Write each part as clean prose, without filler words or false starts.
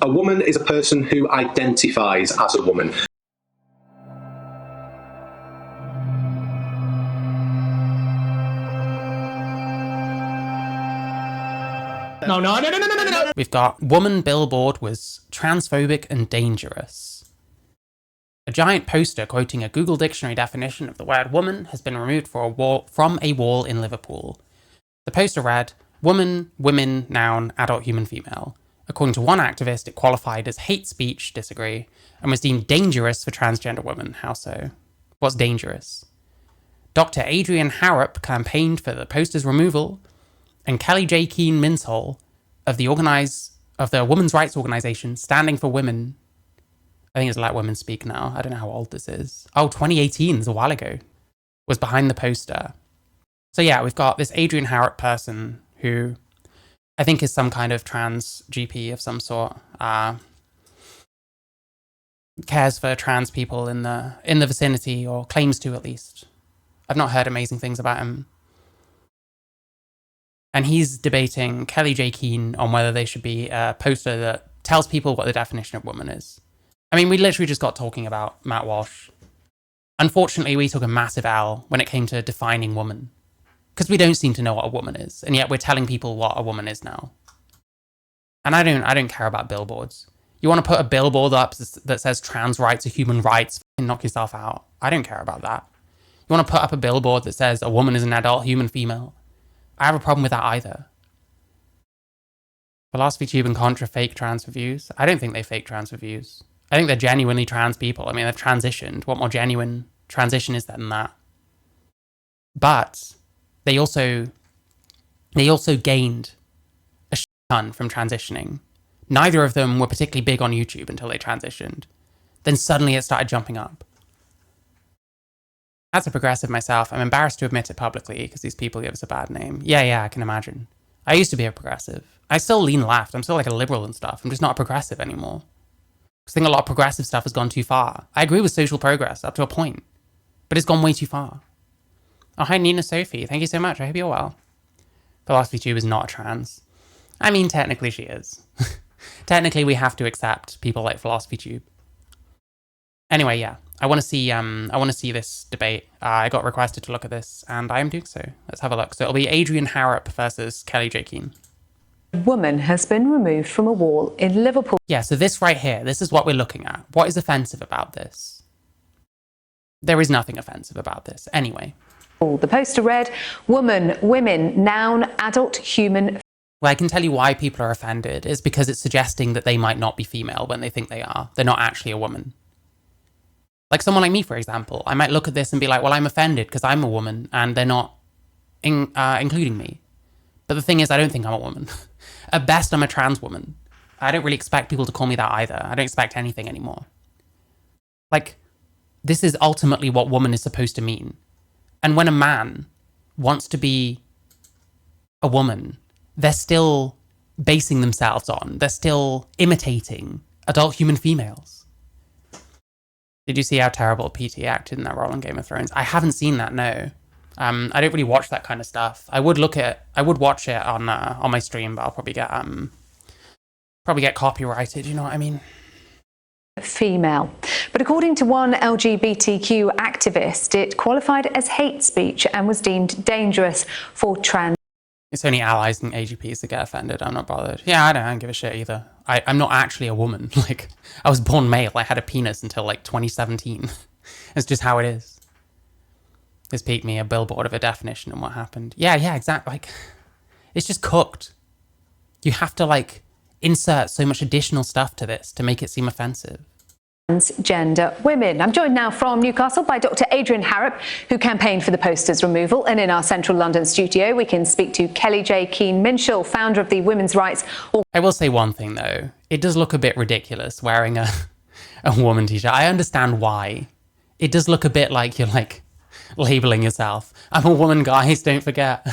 A woman is a person who identifies as a woman. No. We've got woman billboard was transphobic and dangerous. A giant poster quoting a Google Dictionary definition of the word woman has been removed from a wall in Liverpool. The poster read, woman, women, noun, adult, human, female. According to one activist, it qualified as hate speech, disagree, and was deemed dangerous for transgender women. How so? What's dangerous? Dr. Adrian Harrop campaigned for the poster's removal, and kellie-jay Minshull of the women's rights organisation Standing for Women, I think it's Let Women Speak now, I don't know how old this is. Oh, 2018, it's a while ago, was behind the poster. So yeah, we've got this Adrian Harrop person who I think is some kind of trans GP of some sort, cares for trans people in the vicinity, or claims to at least. I've not heard amazing things about him. And he's debating kellie-jay on whether they should be a poster that tells people what the definition of woman is. I mean, we literally just got talking about Matt Walsh. Unfortunately, we took a massive L when it came to defining woman, because we don't seem to know what a woman is, and yet we're telling people what a woman is now. And I don't care about billboards. You want to put a billboard up that says trans rights are human rights, and knock yourself out. I don't care about that. You want to put up a billboard that says a woman is an adult, human, female. I have a problem with that either. Philosophy Tube and Contra fake trans reviews. I don't think they fake trans reviews. I think they're genuinely trans people. I mean, they've transitioned. What more genuine transition is there than that? But they also gained a shit ton from transitioning. Neither of them were particularly big on YouTube until they transitioned. Then suddenly it started jumping up. As a progressive myself, I'm embarrassed to admit it publicly because these people give us a bad name. Yeah, I can imagine. I used to be a progressive. I still lean left. I'm still like a liberal and stuff. I'm just not a progressive anymore. I think a lot of progressive stuff has gone too far. I agree with social progress up to a point, but it's gone way too far. Oh, hi Nina Sophie. Thank you so much. I hope you're well. Philosophy Tube is not a trans. I mean, technically she is. Technically, we have to accept people like Philosophy Tube. Anyway, yeah. I want to see this debate. I got requested to look at this, and I am doing so. Let's have a look. So it'll be Adrian Harrop versus kellie-jay. A woman has been removed from a wall in Liverpool. Yeah, so this right here, this is what we're looking at. What is offensive about this? There is nothing offensive about this. Anyway. The poster read, woman, women, noun, adult, human. Well, I can tell you why people are offended. It's because it's suggesting that they might not be female when they think they are. They're not actually a woman. Like someone like me, for example, I might look at this and be like, well, I'm offended because I'm a woman and they're not including me. But the thing is, I don't think I'm a woman. At best, I'm a trans woman. I don't really expect people to call me that either. I don't expect anything anymore. Like, this is ultimately what woman is supposed to mean. And when a man wants to be a woman, they're still basing themselves on, they're still imitating adult human females. Did you see how terrible PT acted in that role in Game of Thrones? I haven't seen that, no. I don't really watch that kind of stuff. I would watch it on my stream, but I'll probably get copyrighted, you know what I mean? Female. But according to one LGBTQ activist, it qualified as hate speech and was deemed dangerous for trans. It's only allies and AGPs that get offended. I'm not bothered. Yeah, I don't give a shit either. I'm not actually a woman. Like, I was born male. I had a penis until like 2017. It's just how it is. This peaked me a billboard of a definition and what happened. Yeah, exactly. Like, it's just cooked. You have to like insert so much additional stuff to this to make it seem offensive. Transgender women. I'm joined now from Newcastle by Dr. Adrian Harrop, who campaigned for the poster's removal. And in our central London studio, we can speak to kellie-jay Minshull, founder of the Women's Rights. I will say one thing though. It does look a bit ridiculous wearing a woman t-shirt. I understand why. It does look a bit like you're like labeling yourself. I'm a woman, guys, don't forget.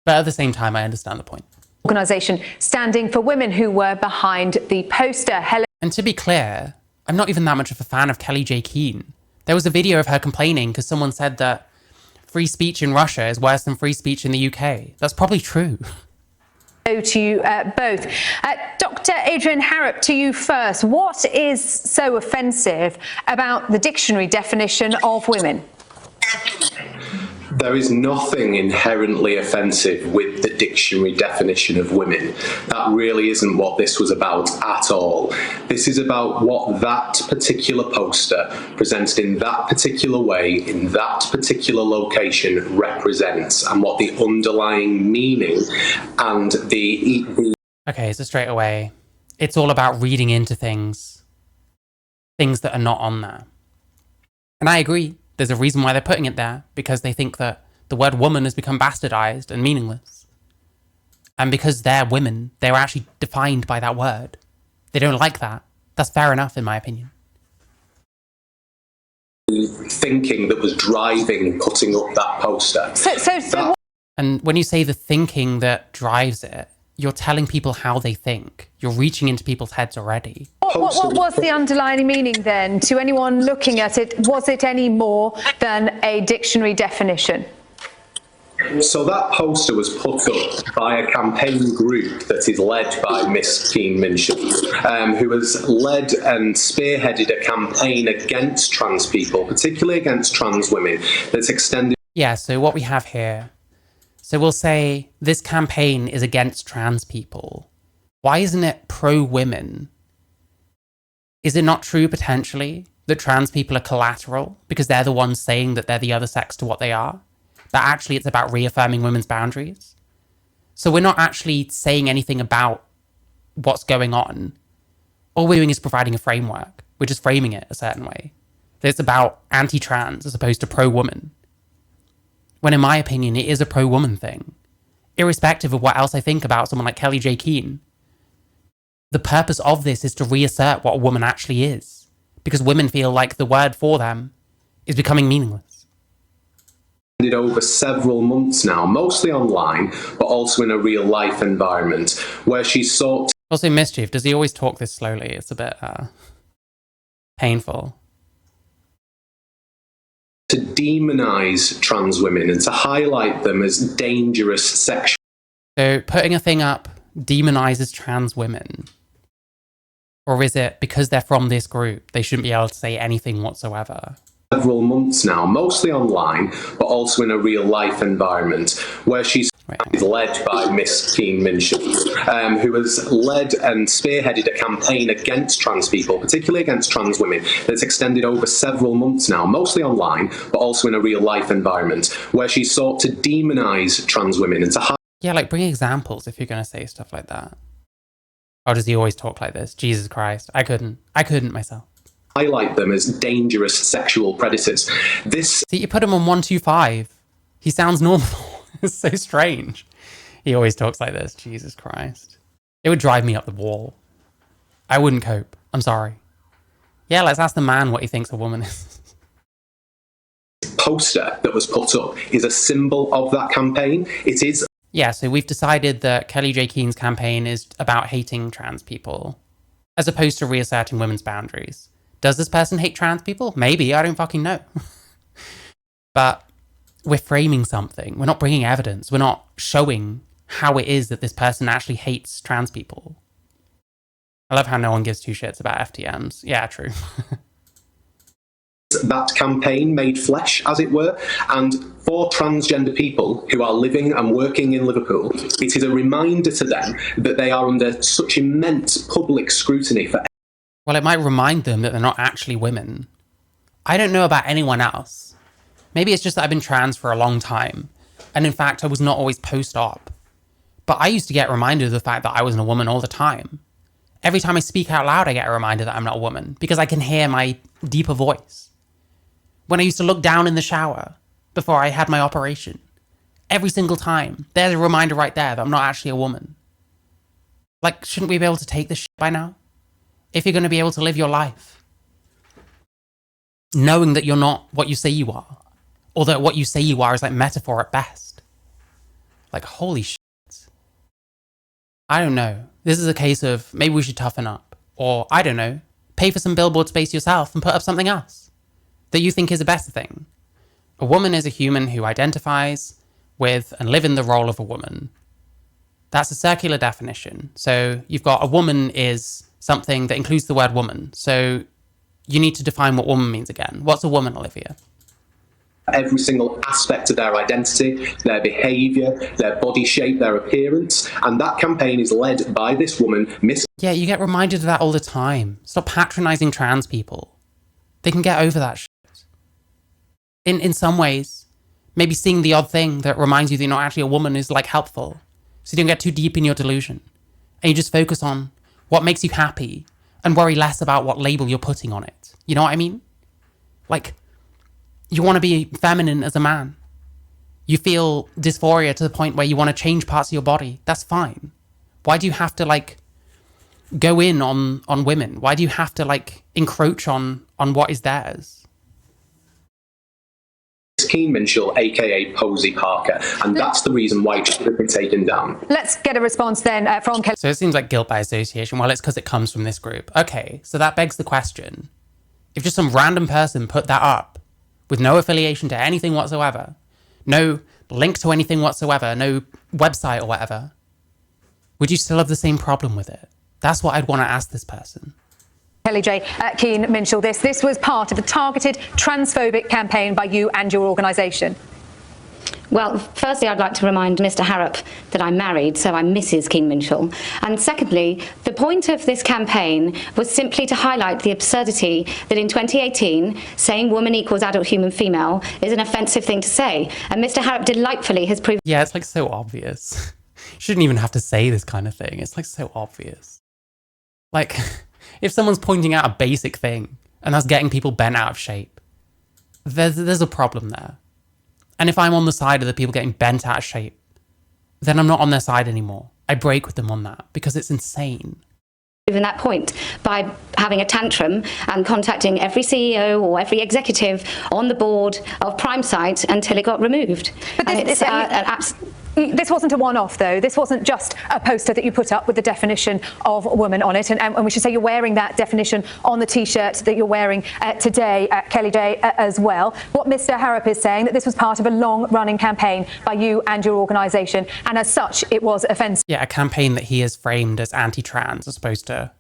But at the same time, I understand the point. Organisation Standing for Women, who were behind the poster. And to be clear, I'm not even that much of a fan of kellie-jay. There was a video of her complaining because someone said that free speech in Russia is worse than free speech in the UK. That's probably true. Go to you both. Dr. Adrian Harrop, to you first. What is so offensive about the dictionary definition of women? There is nothing inherently offensive with the dictionary definition of women. That really isn't what this was about at all. This is about what that particular poster, presented in that particular way, in that particular location, represents, and what the underlying meaning and the... Okay, so straight away, it's all about reading into things that are not on there. And I agree. There's a reason why they're putting it there, because they think that the word woman has become bastardized and meaningless. And because they're women, they're actually defined by that word. They don't like that. That's fair enough, in my opinion. Thinking that was driving putting up that poster. And when you say the thinking that drives it, you're telling people how they think. You're reaching into people's heads already. What was the underlying meaning then? To anyone looking at it, was it any more than a dictionary definition? So that poster was put up by a campaign group that is led by Miss Keane Minshall, who has led and spearheaded a campaign against trans people, particularly against trans women, that's extended... Yeah, so what we have here... So we'll say this campaign is against trans people. Why isn't it pro-women? Is it not true, potentially, that trans people are collateral because they're the ones saying that they're the other sex to what they are? That actually it's about reaffirming women's boundaries? So we're not actually saying anything about what's going on. All we're doing is providing a framework. We're just framing it a certain way. That it's about anti-trans as opposed to pro-woman. When in my opinion, it is a pro-woman thing. Irrespective of what else I think about someone like Kellie-Jay Keane. The purpose of this is to reassert what a woman actually is. Because women feel like the word for them is becoming meaningless. Over several months now, mostly online, but also in a real life environment, where she sought... Also, Mischief, does he always talk this slowly? It's a bit painful. To demonize trans women and to highlight them as dangerous sexual... So putting a thing up demonizes trans women? Or is it because they're from this group, they shouldn't be able to say anything whatsoever? Several months now, mostly online, but also in a real life environment, where she's led by Miss Keane Minshall, who has led and spearheaded a campaign against trans people, particularly against trans women, that's extended over several months now, mostly online, but also in a real life environment, where she sought to demonize trans women and to... Yeah, like bring examples if you're going to say stuff like that. Or does he always talk like this? Jesus Christ, I couldn't myself. Highlight them as dangerous sexual predators. This... See, you put him on 125. He sounds normal. It's so strange. He always talks like this. Jesus Christ. It would drive me up the wall. I wouldn't cope. I'm sorry. Yeah, let's ask the man what he thinks a woman is. Poster that was put up is a symbol of that campaign. It is... Yeah, so we've decided that Kellie-Jay Keane's campaign is about hating trans people, as opposed to reasserting women's boundaries. Does this person hate trans people? Maybe, I don't fucking know. But we're framing something. We're not bringing evidence. We're not showing how it is that this person actually hates trans people. I love how no one gives two shits about FTMs. Yeah, true. That campaign made flesh, as it were, and for transgender people who are living and working in Liverpool, it is a reminder to them that they are under such immense public scrutiny for... Well, it might remind them that they're not actually women. I don't know about anyone else. Maybe it's just that I've been trans for a long time, and in fact I was not always post-op. But I used to get reminded of the fact that I wasn't a woman all the time. Every time I speak out loud, I get a reminder that I'm not a woman, because I can hear my deeper voice. When I used to look down in the shower before I had my operation, every single time, there's a reminder right there that I'm not actually a woman. Like, shouldn't we be able to take this shit by now? If you're going to be able to live your life, knowing that you're not what you say you are, or that what you say you are is like metaphor at best. Like, holy shit. I don't know. This is a case of maybe we should toughen up. Or, I don't know, pay for some billboard space yourself and put up something else that you think is a better thing. A woman is a human who identifies with and live in the role of a woman. That's a circular definition. So you've got a woman is something that includes the word woman. So you need to define what woman means again. What's a woman, Olivia? Every single aspect of their identity, their behaviour, their body shape, their appearance. And that campaign is led by this woman, Miss... Yeah, you get reminded of that all the time. Stop patronising trans people. They can get over that shit. In some ways, maybe seeing the odd thing that reminds you that you're not actually a woman is like helpful. So you don't get too deep in your delusion. And you just focus on what makes you happy and worry less about what label you're putting on it. You know what I mean? Like, you want to be feminine as a man. You feel dysphoria to the point where you want to change parts of your body. That's fine. Why do you have to like go in on women? Why do you have to like encroach on what is theirs? Keen Minshall, aka Posey Parker, and that's the reason why it should have been taken down. Let's get a response then from Kelly. So it seems like guilt by association. Well, it's because it comes from this group. Okay, so that begs the question. If just some random person put that up with no affiliation to anything whatsoever, no link to anything whatsoever, no website or whatever, would you still have the same problem with it? That's what I'd want to ask this person. Kellie-jay Keane Minshall, this was part of a targeted transphobic campaign by you and your organisation. Well, firstly, I'd like to remind Mr. Harrop that I'm married, so I'm Mrs. Keane Minshall. And secondly, the point of this campaign was simply to highlight the absurdity that in 2018, saying woman equals adult human female is an offensive thing to say. And Mr. Harrop delightfully has proven... Yeah, it's like so obvious. You shouldn't even have to say this kind of thing. It's like so obvious. Like... If someone's pointing out a basic thing and that's getting people bent out of shape, there's a problem there. And if I'm on the side of the people getting bent out of shape, then I'm not on their side anymore. I break with them on that because it's insane. Proven that point by having a tantrum and contacting every CEO or every executive on the board of Primesite until it got removed. But this wasn't a one-off, though. This wasn't just a poster that you put up with the definition of woman on it. And we should say you're wearing that definition on the T-shirt that you're wearing today, Kellie-jay, as well. What Mr. Harrop is saying, that this was part of a long-running campaign by you and your organisation, and as such, it was offensive. Yeah, a campaign that he has framed as anti-trans as opposed to,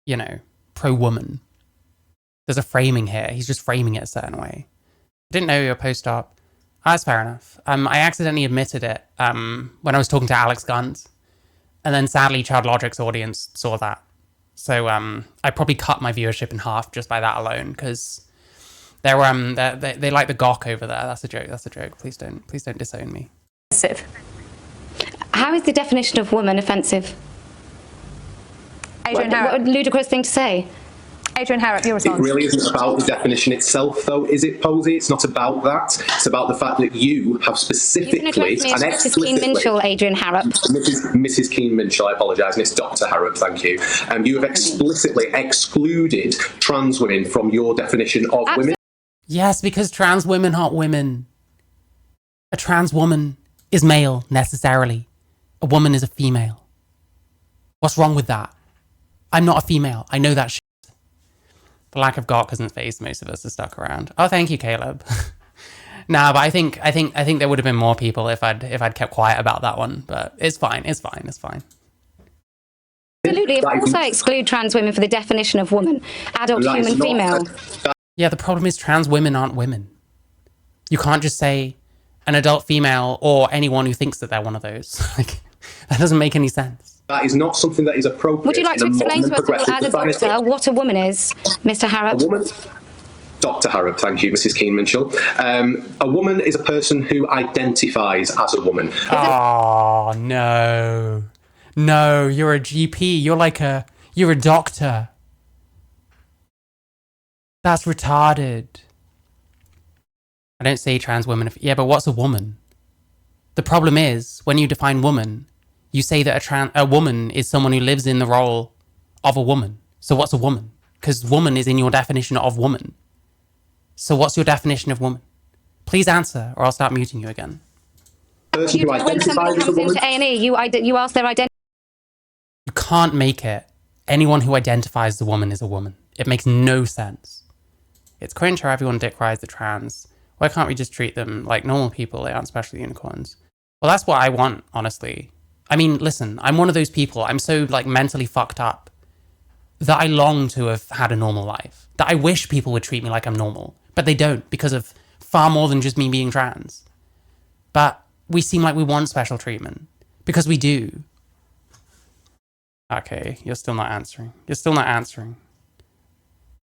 you know, pro-woman. There's a framing here. He's just framing it a certain way. I didn't know you were a post-op. That's fair enough. I accidentally admitted it when I was talking to Alex Gunt. And then sadly, Child Logic's audience saw that. So I probably cut my viewership in half just by that alone, because they like the gawk over there. That's a joke. That's a joke. Please don't disown me. How is the definition of woman offensive? Adrian Harrop. What a ludicrous thing to say. Adrian Harrop, your response. It really isn't about the definition itself, though, is it, Posey? It's not about that. It's about the fact that you have specifically and explicitly... Mrs. Keane Minshall, Adrian Harrop. Mrs. Keane Minshall, I apologise, and it's Dr. Harrop, thank you. You have explicitly excluded trans women from your definition of women. Yes, because trans women aren't women. A trans woman is male, necessarily. A woman is a female. What's wrong with that? I'm not a female. I know that shit. The lack of gawk hasn't phased most of us are stuck around. Oh, thank you, Caleb. Nah, but I think there would have been more people if I'd kept quiet about that one. But it's fine. It's fine. It's fine. Absolutely. Of course, I exclude trans women for the definition of woman, adult human female. Yeah, the problem is trans women aren't women. You can't just say an adult female or anyone who thinks that they're one of those. Like, that doesn't make any sense. That is not something that is appropriate. Would you like to explain to us as a doctor what a woman is, Mr. Harrop? A woman, Dr. Harrop, thank you, Mrs. Keane Minshall. A woman is a person who identifies as a woman. Oh, no. No, you're a GP. You're a doctor. That's retarded. I don't say trans women. Yeah, but what's a woman? The problem is, when you define woman, you say that a woman is someone who lives in the role of a woman. So what's a woman? Because woman is in your definition of woman. So what's your definition of woman? Please answer, or I'll start muting you again. When somebody comes into A&E, you ask their identity. You can't make it. Anyone who identifies as a woman is a woman. It makes no sense. It's cringe how everyone dick rides the trans. Why can't we just treat them like normal people? They aren't special unicorns. Well, that's what I want, honestly. I mean, listen, I'm one of those people, I'm so like mentally fucked up that I long to have had a normal life, that I wish people would treat me like I'm normal, but they don't, because of far more than just me being trans. But we seem like we want special treatment, because we do. Okay, you're still not answering. You're still not answering.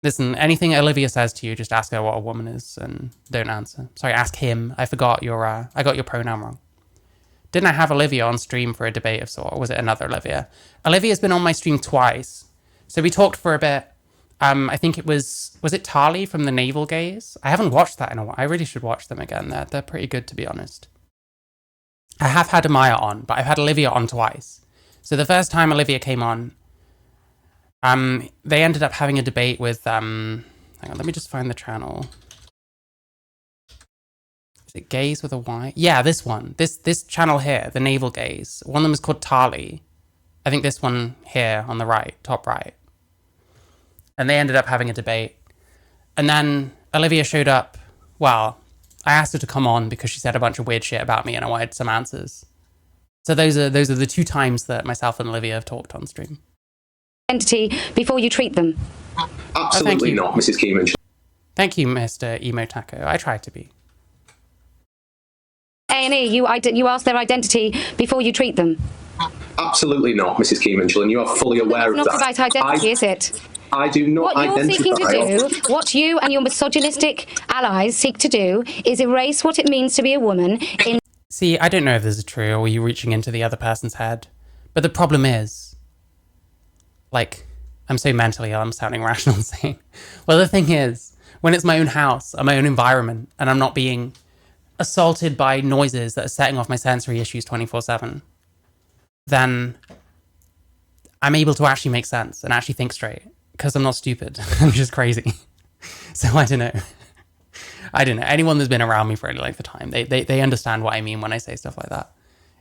Listen, anything Olivia says to you, just ask her what a woman is and don't answer. Sorry, ask him. I got your pronoun wrong. Didn't I have Olivia on stream for a debate of sort, or was it another Olivia? Olivia's been on my stream twice. So we talked for a bit. I think it was it Tali from the Navel Gaze? I haven't watched that in a while. I really should watch them again. They're pretty good, to be honest. I have had Amaya on, but I've had Olivia on twice. So the first time Olivia came on, they ended up having a debate with, hang on, let me just find the channel. Is it Gaze with a Y? Yeah, this one. This channel here, the Navel Gaze. One of them is called Tali. I think this one here on the right, top right. And they ended up having a debate. And then Olivia showed up. Well, I asked her to come on because she said a bunch of weird shit about me and I wanted some answers. So those are the two times that myself and Olivia have talked on stream. Identity before you treat them. Absolutely not, Mrs. Keenan. Thank you, Mr. Emo Taco. I tried to be. A&E, you ask their identity before you treat them. Absolutely not, Mrs. Keenan, and you are fully aware of that. That's not the right identity, is it? I do not What you're identify. seeking to do, what you and your misogynistic allies seek to do, is erase what it means to be a woman in... See, I don't know if this is true or you reaching into the other person's head, but the problem is, like, I'm so mentally ill, I'm sounding rational and saying, well, the thing is, when it's my own house and my own environment and I'm not being assaulted by noises that are setting off my sensory issues 24/7, then I'm able to actually make sense and actually think straight because I'm not stupid. I'm just crazy. So I don't know. Anyone that's been around me for any length of time, they understand what I mean when I say stuff like that.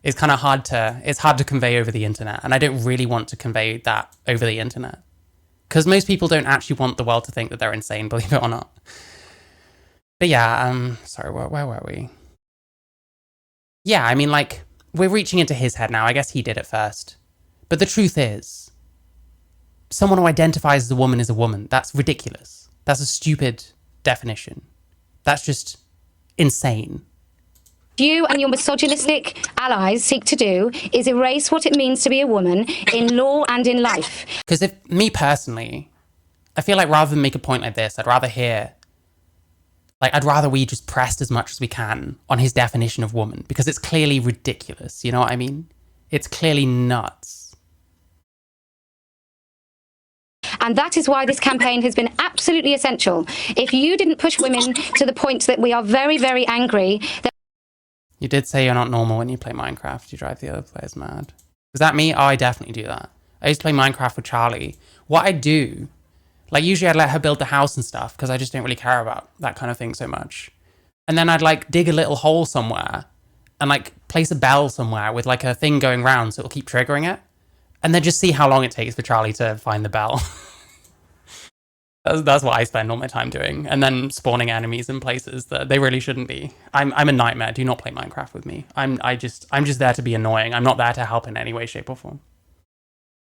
It's kind of hard to convey over the internet, and I don't really want to convey that over the internet because most people don't actually want the world to think that they're insane, believe it or not. But yeah, sorry, where were we? Yeah, I mean, like, we're reaching into his head now. I guess he did it first. But the truth is, someone who identifies as a woman is a woman. That's ridiculous. That's a stupid definition. That's just insane. You and your misogynistic allies seek to do is erase what it means to be a woman in law and in life. Because if me personally, I feel like rather than make a point like this, I'd rather we just pressed as much as we can on his definition of woman, because it's clearly ridiculous. You know what I mean? It's clearly nuts. And that is why this campaign has been absolutely essential. If you didn't push women to the point that we are very, very angry... You did say you're not normal when you play Minecraft. You drive the other players mad. Was that me? Oh, I definitely do that. I used to play Minecraft with Charlie. What I do... Like, usually I'd let her build the house and stuff because I just don't really care about that kind of thing so much. And then I'd, like, dig a little hole somewhere and, like, place a bell somewhere with, like, a thing going round so it'll keep triggering it. And then just see how long it takes for Charlie to find the bell. That's what I spend all my time doing. And then spawning enemies in places that they really shouldn't be. I'm a nightmare. Do not play Minecraft with me. I'm just there to be annoying. I'm not there to help in any way, shape, or form.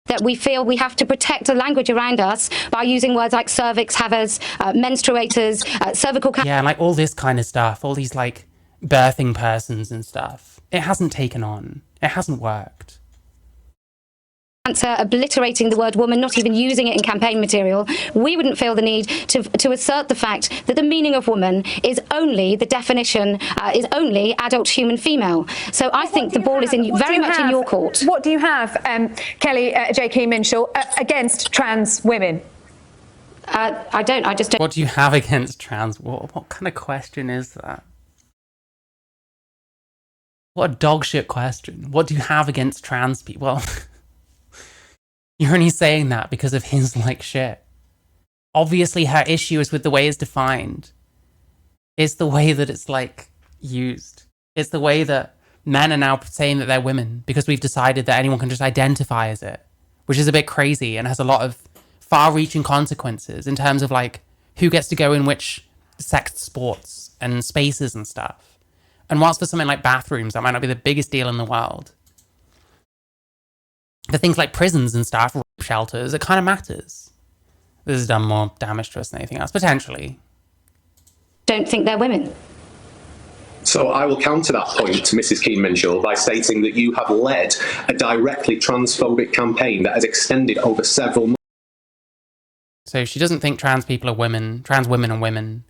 That we feel we have to protect the language around us by using words like cervix, havers, menstruators, cervical cancer. Yeah, and like all this kind of stuff, all these like birthing persons and stuff. It hasn't taken on. It hasn't worked. Obliterating the word woman, not even using it in campaign material, we wouldn't feel the need to assert the fact that the meaning of woman is only the definition, is only adult human female. So I think the ball is very much in your court. What do you have, kellie-jay Keen Minshall, against trans women? I don't. I just don't. What do you have against trans? What kind of question is that? What a dog shit question. What do you have against trans people? Well, you're only saying that because of his, like, shit. Obviously, her issue is with the way it's defined. It's the way that it's, like, used. It's the way that men are now saying that they're women because we've decided that anyone can just identify as it, which is a bit crazy and has a lot of far-reaching consequences in terms of, like, who gets to go in which sex sports and spaces and stuff. And whilst for something like bathrooms, that might not be the biggest deal in the world, For things like prisons and stuff, rape shelters, it kind of matters. This has done more damage to us than anything else, potentially. Don't think they're women. So I will counter that point to Mrs. Keane-Minshall by stating that you have led a directly transphobic campaign that has extended over several months. So she doesn't think trans people are women, trans women are women.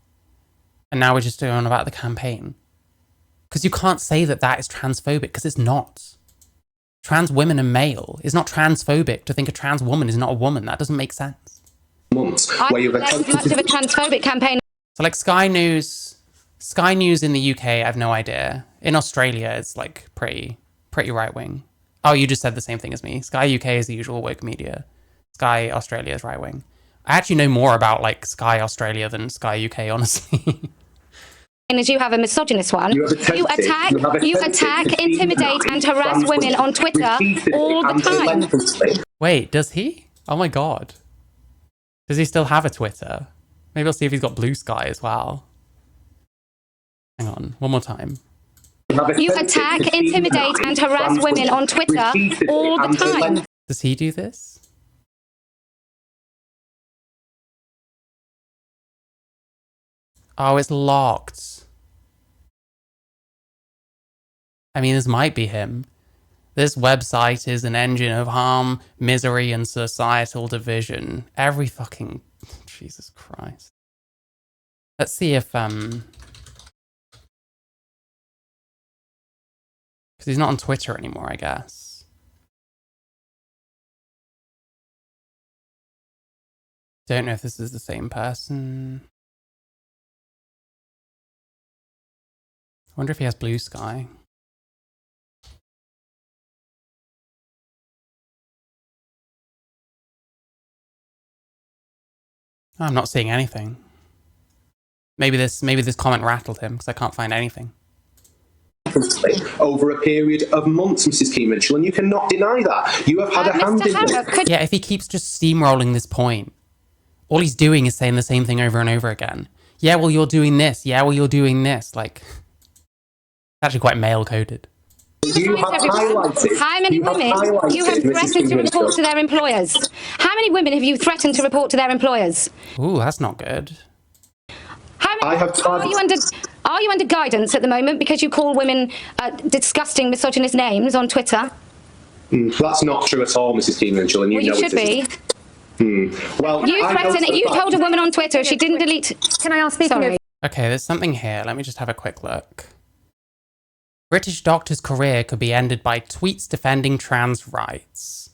And now we're just doing about the campaign. Because you can't say that that is transphobic, because it's not. Trans women are male. It's not transphobic to think a trans woman is not a woman. That doesn't make sense. I think there's much of a transphobic campaign. So like Sky News in the UK, I have no idea. In Australia, it's like pretty right-wing. Oh, you just said the same thing as me. Sky UK is the usual woke media. Sky Australia is right-wing. I actually know more about like Sky Australia than Sky UK, honestly. And as you have a misogynist one, you attack, intimidate, and harass women on Twitter all the time. Wait, does he? Oh my god. Does he still have a Twitter? Maybe I'll see if he's got Blue Sky as well. Hang on, one more time. You attack, intimidate, and harass women on Twitter all the time. Does he do this? Oh, it's locked. I mean, this might be him. This website is an engine of harm, misery, and societal division. Every fucking... Jesus Christ. Let's see if, because he's not on Twitter anymore, I guess. Don't know if this is the same person. I wonder if he has Blue Sky. I'm not seeing anything. Maybe this comment rattled him because I can't find anything. Over a period of months, Mrs. Keane-Minshall, and you cannot deny that. You have had a hand in this. Yeah, if he keeps just steamrolling this point, all he's doing is saying the same thing over and over again. Yeah, well, you're doing this. Yeah, well, you're doing this. Like, actually quite male-coded. You have highlighted. How many women you have threatened to report to their employers? How many women have you threatened to report to their employers? Ooh, that's not good. How many, are you under guidance at the moment because you call women disgusting misogynist names on Twitter? That's not true at all, Mrs. Keane-Minshall, and you know should be. Well, you told a woman on Twitter if she didn't delete... Can I ask, speaking of... Okay, there's something here. Let me just have a quick look. British doctor's career could be ended by tweets defending trans rights.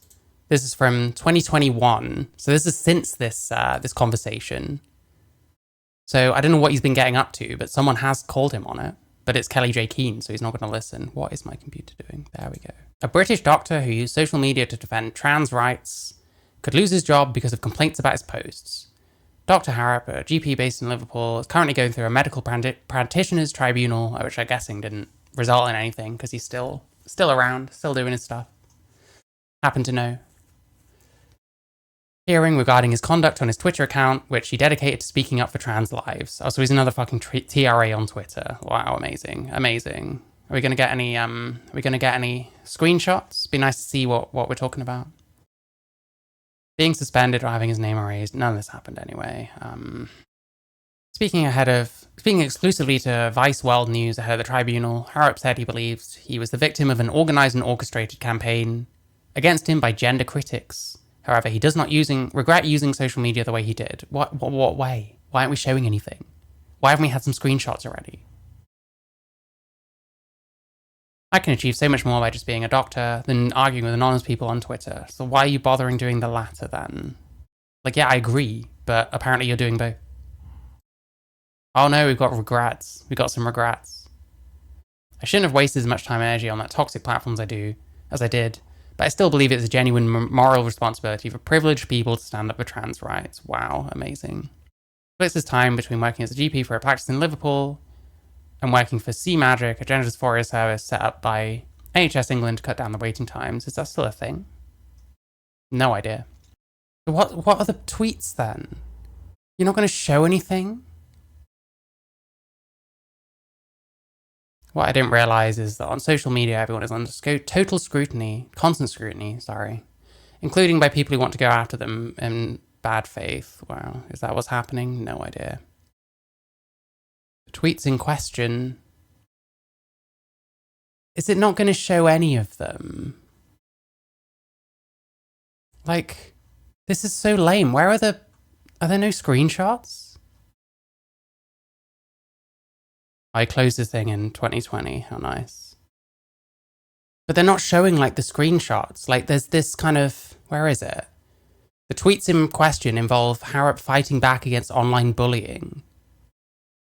This is from 2021. So this is since this conversation. So I don't know what he's been getting up to, but someone has called him on it. But it's Kellie-Jay Keane, so he's not going to listen. What is my computer doing? There we go. A British doctor who used social media to defend trans rights could lose his job because of complaints about his posts. Dr. Harrop, a GP based in Liverpool, is currently going through a medical practitioners tribunal, which I'm guessing didn't result in anything because he's still around, still doing his stuff. Happen to know. Hearing regarding his conduct on his Twitter account, which he dedicated to speaking up for trans lives. Oh, so he's another fucking TRA on Twitter. Wow, amazing, amazing. Are we gonna get any screenshots? Be nice to see what we're talking about. Being suspended or having his name erased. None of this happened anyway. Speaking exclusively to Vice World News ahead of the tribunal, Harrop said he believes he was the victim of an organised and orchestrated campaign against him by gender critics. However, he does not regret using social media the way he did. What way? Why aren't we showing anything? Why haven't we had some screenshots already? I can achieve so much more by just being a doctor than arguing with anonymous people on Twitter. So why are you bothering doing the latter then? Like, yeah, I agree, but apparently you're doing both. Oh no, we've got regrets. We got some regrets. I shouldn't have wasted as much time and energy on that toxic platform as I did, but I still believe it's a genuine moral responsibility for privileged people to stand up for trans rights. Wow, amazing. Splits his time between working as a GP for a practice in Liverpool and working for C-Magic, a gender dysphoria service set up by NHS England to cut down the waiting times. Is that still a thing? No idea. What are the tweets then? You're not going to show anything? What I didn't realise is that on social media, everyone is under total scrutiny, constant scrutiny, sorry, including by people who want to go after them in bad faith. Wow, is that what's happening? No idea. The tweets in question, is it not going to show any of them? Like, this is so lame. Where are there no screenshots? I closed the thing in 2020, how nice. But they're not showing like the screenshots. Like there's this kind of, where is it? The tweets in question involve Harrop fighting back against online bullying,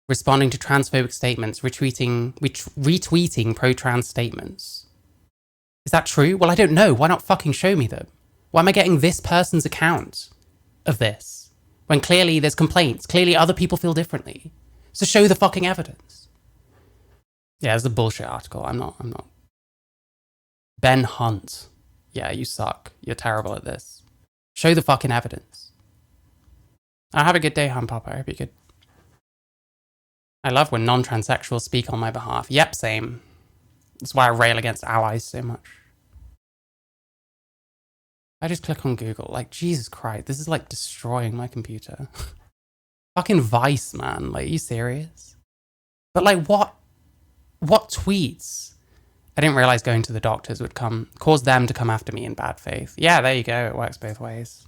responding to transphobic statements, retweeting pro-trans statements. Is that true? Well, I don't know. Why not fucking show me them? Why am I getting this person's account of this? When clearly there's complaints. Clearly other people feel differently. So show the fucking evidence. Yeah, it's a bullshit article. I'm not. Ben Hunt. Yeah, you suck. You're terrible at this. Show the fucking evidence. Have a good day, Han Papa. I hope you're good. I love when non-transsexuals speak on my behalf. Yep, same. That's why I rail against allies so much. I just click on Google. Like, Jesus Christ, this is like destroying my computer. Fucking Vice, man. Like, are you serious? But like, what tweets? I didn't realize going to the doctors would cause them to come after me in bad faith. Yeah, there you go. It works both ways.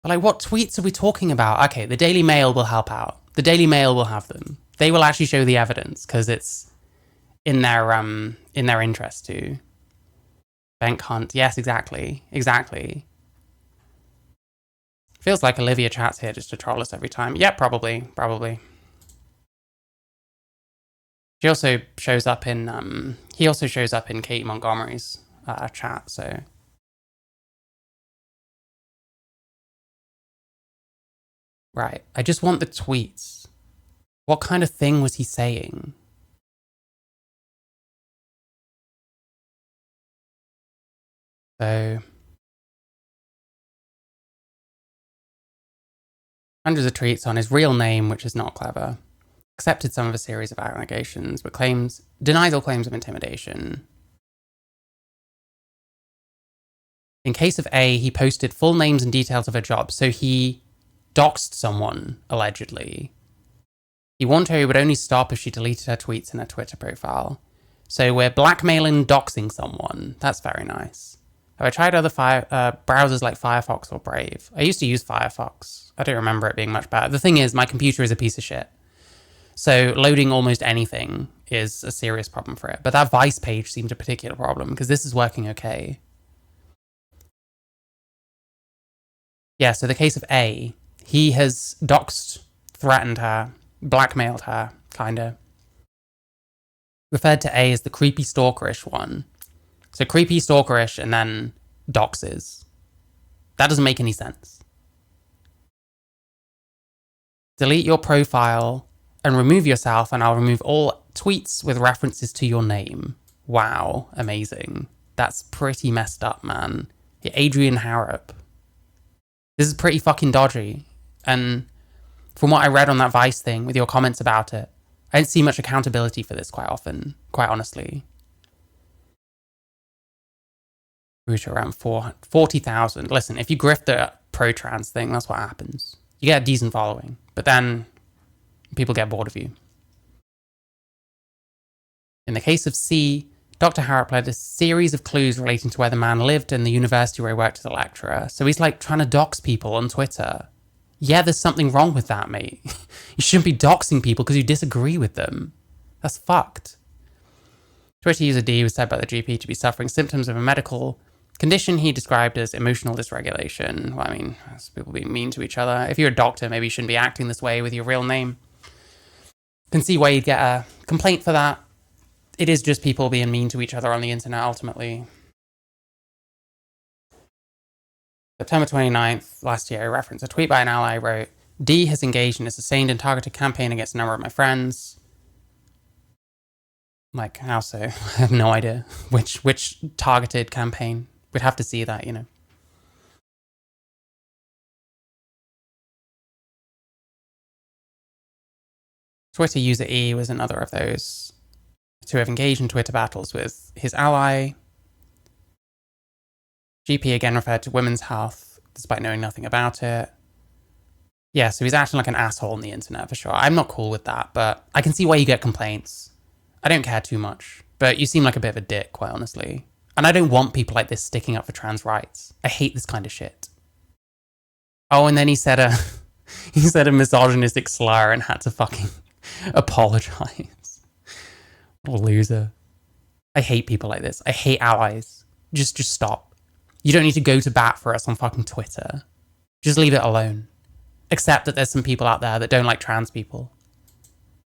But like, what tweets are we talking about? Okay, the Daily Mail will help out. The Daily Mail will have them. They will actually show the evidence because it's in their interest too. Bank Hunt. Yes, exactly. Exactly. Feels like Olivia chats here just to troll us every time. Yeah, probably. She also shows up in he also shows up in Katie Montgomery's chat, so right. I just want the tweets. What kind of thing was he saying? So hundreds of tweets on his real name, which is not clever. Accepted some of a series of allegations, but denies all claims of intimidation. In case of A, he posted full names and details of her job, so he doxed someone, allegedly. He warned her he would only stop if she deleted her tweets in her Twitter profile. So we're blackmailing doxing someone. That's very nice. Have I tried other browsers like Firefox or Brave? I used to use Firefox. I don't remember it being much better. The thing is, my computer is a piece of shit. So loading almost anything is a serious problem for it. But that Vice page seemed a particular problem because this is working okay. Yeah, so the case of A, he has doxed, threatened her, blackmailed her, kinda. Referred to A as the creepy stalkerish one. So creepy stalkerish and then doxes. That doesn't make any sense. Delete your profile and remove yourself, and I'll remove all tweets with references to your name. Wow, amazing. That's pretty messed up, man. You're Adrian Harrop. This is pretty fucking dodgy. And from what I read on that Vice thing with your comments about it, I didn't see much accountability for this quite often, quite honestly. Grew to around 40,000. Listen, if you grift the pro-trans thing, that's what happens. You get a decent following, but then people get bored of you. In the case of C, Dr. Harrop led a series of clues relating to where the man lived and the university where he worked as a lecturer. So he's like trying to dox people on Twitter. Yeah, there's something wrong with that, mate. You shouldn't be doxing people because you disagree with them. That's fucked. Twitter user D was said by the GP to be suffering symptoms of a medical condition he described as emotional dysregulation. Well, I mean, that's people being mean to each other. If you're a doctor, maybe you shouldn't be acting this way with your real name. Can see why you'd get a complaint for that. It is just people being mean to each other on the internet, ultimately. September 29th, last year, I referenced a tweet by an ally wrote, D has engaged in a sustained and targeted campaign against a number of my friends. Like, how so? I have no idea. Which targeted campaign? We'd have to see that, you know. Twitter user E was another of those to have engaged in Twitter battles with his ally. GP again referred to women's health despite knowing nothing about it. Yeah, so he's acting like an asshole on the internet for sure. I'm not cool with that, but I can see why you get complaints. I don't care too much, but you seem like a bit of a dick, quite honestly. And I don't want people like this sticking up for trans rights. I hate this kind of shit. Oh, and then he said a misogynistic slur and had to fucking apologize. What a loser. I hate people like this. I hate allies. Just stop. You don't need to go to bat for us on fucking Twitter. Just leave it alone. Accept that there's some people out there that don't like trans people.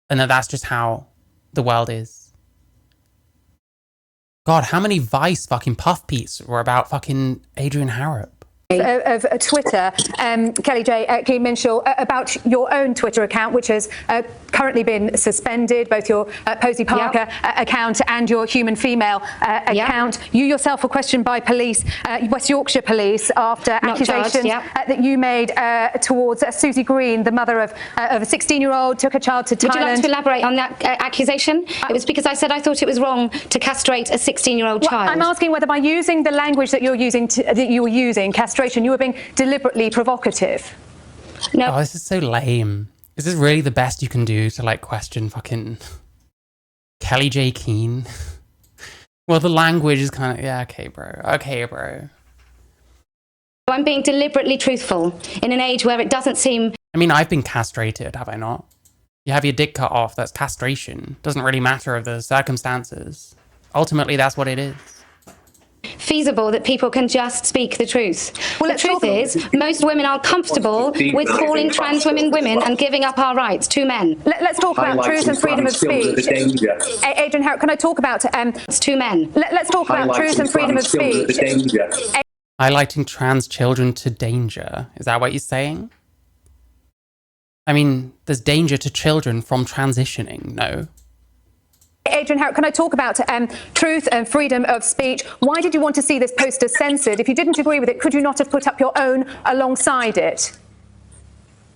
And that's just how the world is. God, how many Vice fucking puff beats were about fucking Adrian Harrop? Of Twitter, kellie-jay, Keane Minshall, about your own Twitter account, which has currently been suspended, both your Posey Parker account and your Human Female account. You yourself were questioned by police, West Yorkshire Police, after accusations that you made towards Susie Green, the mother of a 16-year-old, took a child to Thailand. Would you like to elaborate on that accusation? It was because I said I thought it was wrong to castrate a 16-year-old child. I'm asking whether by using the language that you're using, castration, you were being deliberately provocative. No. Oh, this is so lame. Is this really the best you can do to like question fucking Kellie-Jay Keane? Well, the language is kind of, yeah, okay, bro. Okay, bro. I'm being deliberately truthful in an age where it doesn't seem... I mean, I've been castrated, have I not? You have your dick cut off, that's castration. Doesn't really matter of the circumstances. Ultimately, that's what it is. Feasible that people can just speak the truth. Well, the truth is, most women are comfortable with calling trans women women and giving up our rights to men. Let's talk about truth and freedom of speech. Adrian Harrop, can I talk about it's to men? Let's talk about truth and freedom of speech. Highlighting trans children to danger. Is that what you're saying? I mean, there's danger to children from transitioning, no? Adrian Harrop, can I talk about truth and freedom of speech? Why did you want to see this poster censored? If you didn't agree with it, could you not have put up your own alongside it?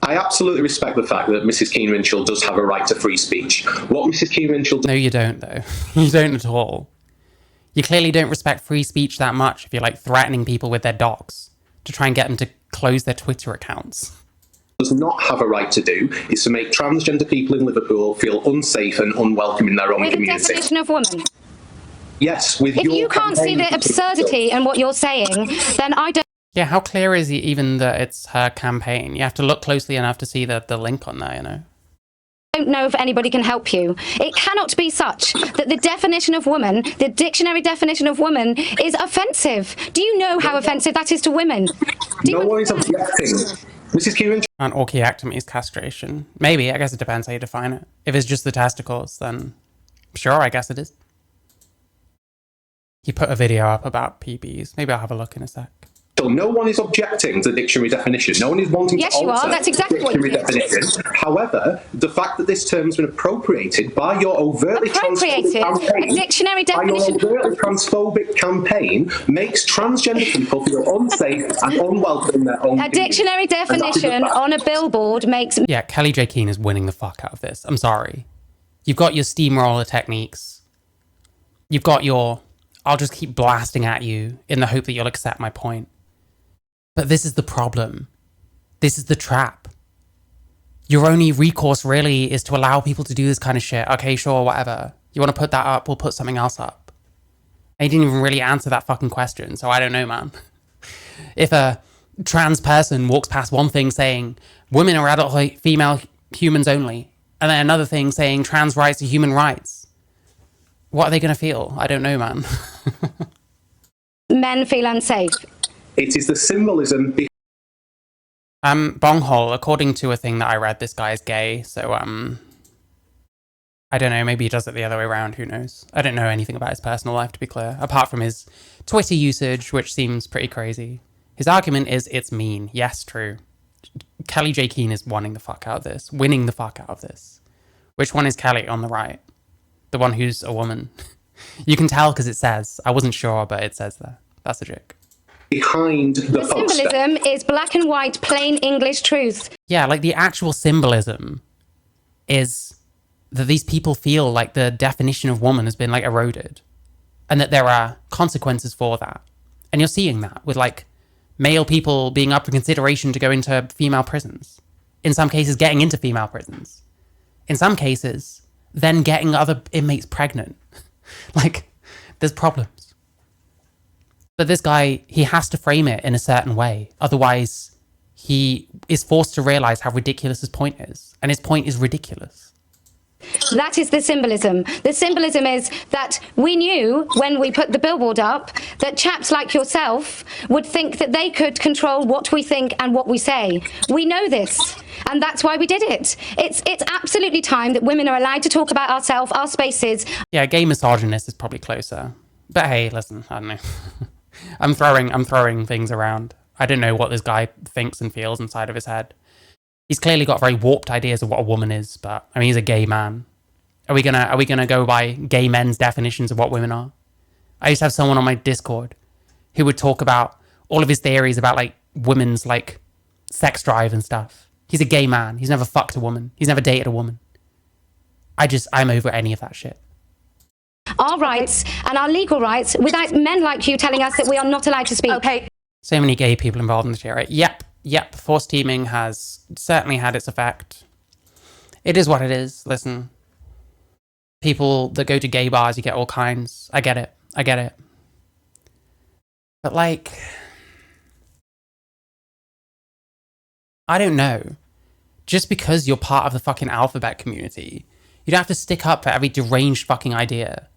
I absolutely respect the fact that Mrs. Keane Minshall does have a right to free speech. What Mrs. Keane Minshall... No, you don't, though. You don't at all. You clearly don't respect free speech that much if you're, like, threatening people with their dogs to try and get them to close their Twitter accounts. Does not have a right to do is to make transgender people in Liverpool feel unsafe and unwelcome in their own community. With the definition of woman? Yes, with your... If you can't see the absurdity in what you're saying, then I don't... Yeah, how clear is it even that it's her campaign? You have to look closely enough to see the link on there, you know? I don't know if anybody can help you. It cannot be such that the definition of woman, the dictionary definition of woman, is offensive. Do you know how offensive that is to women? No one is objecting. Mrs. Keane Minshall... And orchiectomy is castration. Maybe, I guess it depends how you define it. If it's just the testicles, then sure, I guess it is. You put a video up about PBs. Maybe I'll have a look in a sec. So no one is objecting to the dictionary definition. No one is wanting to alter you are. That's exactly the dictionary definition. However, the fact that this term's been appropriated by your overtly transphobic campaign, a dictionary definition. by your overtly transphobic campaign, makes transgender people feel unsafe and unwelcome in their own A dictionary definition on a billboard makes... Yeah, Kellie-Jay Keane is winning the fuck out of this. I'm sorry. You've got your steamroller techniques. You've got your... I'll just keep blasting at you in the hope that you'll accept my point. But this is the problem. This is the trap. Your only recourse really is to allow people to do this kind of shit. Okay, sure, whatever. You want to put that up, we'll put something else up. And you didn't even really answer that fucking question, so I don't know, man. If a trans person walks past one thing saying, women are adult female humans only, and then another thing saying trans rights are human rights, what are they going to feel? I don't know, man. Men feel unsafe. It is the symbolism... Bonghole, according to a thing that I read, this guy is gay, so, I don't know, maybe he does it the other way around, who knows? I don't know anything about his personal life, to be clear, apart from his Twitter usage, which seems pretty crazy. His argument is, it's mean. Yes, true. Kellie-Jay Keane is winning the fuck out of this. Which one is Kelly on the right? The one who's a woman. You can tell because it says. I wasn't sure, but it says there. That's a joke. Behind the poster. Symbolism is black and white, plain English truth. Yeah, like the actual symbolism is that these people feel like the definition of woman has been like eroded and that there are consequences for that. And you're seeing that with like male people being up for consideration to go into female prisons. In some cases, getting into female prisons. In some cases, then getting other inmates pregnant. Like, there's problems. But this guy, he has to frame it in a certain way. Otherwise, he is forced to realize how ridiculous his point is. And his point is ridiculous. That is the symbolism. The symbolism is that we knew when we put the billboard up that chaps like yourself would think that they could control what we think and what we say. We know this, and that's why we did it. It's absolutely time that women are allowed to talk about ourselves, our spaces. Yeah, gay misogynist is probably closer. But hey, listen, I don't know. I'm throwing things around. I don't know what this guy thinks and feels inside of his head. He's clearly got very warped ideas of what a woman is, but I mean, he's a gay man. Are we gonna go by gay men's definitions of what women are? I used to have someone on my Discord who would talk about all of his theories about like women's like sex drive and stuff. He's a gay man. He's never fucked a woman. He's never dated a woman. I'm over any of that shit. Our rights and our legal rights without men like you telling us that we are not allowed to speak. Okay. So many gay people involved in the shit, right? Yep. Forced teaming has certainly had its effect. It is what it is. Listen, people that go to gay bars, you get all kinds. I get it. But like, I don't know. Just because you're part of the fucking alphabet community, you don't have to stick up for every deranged fucking idea.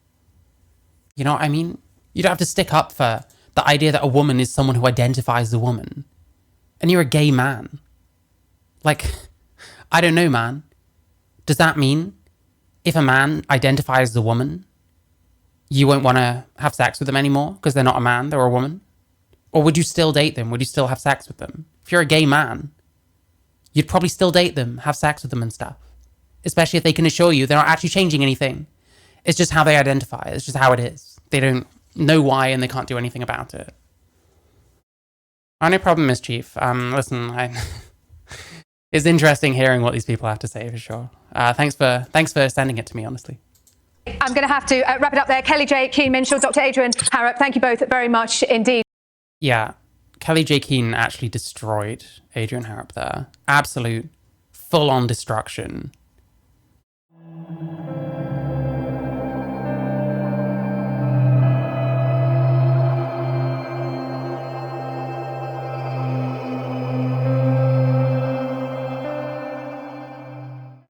You know what I mean? You don't have to stick up for the idea that a woman is someone who identifies as a woman. And you're a gay man. Like, I don't know, man. Does that mean if a man identifies as a woman, you won't want to have sex with them anymore because they're not a man, they're a woman? Or would you still date them? Would you still have sex with them? If you're a gay man, you'd probably still date them, have sex with them and stuff. Especially if they can assure you they're not actually changing anything. It's just how they identify. It's just how it is. They don't know why and they can't do anything about it. Oh, no problem, Miss Chief. Listen, it's interesting hearing what these people have to say for sure. Thanks for sending it to me, honestly. I'm going to have to wrap it up there. Kellie-Jay, Keane Minshall, Dr. Adrian Harrop, thank you both very much indeed. Yeah, Kellie-Jay Keane actually destroyed Adrian Harrop there. Absolute full-on destruction.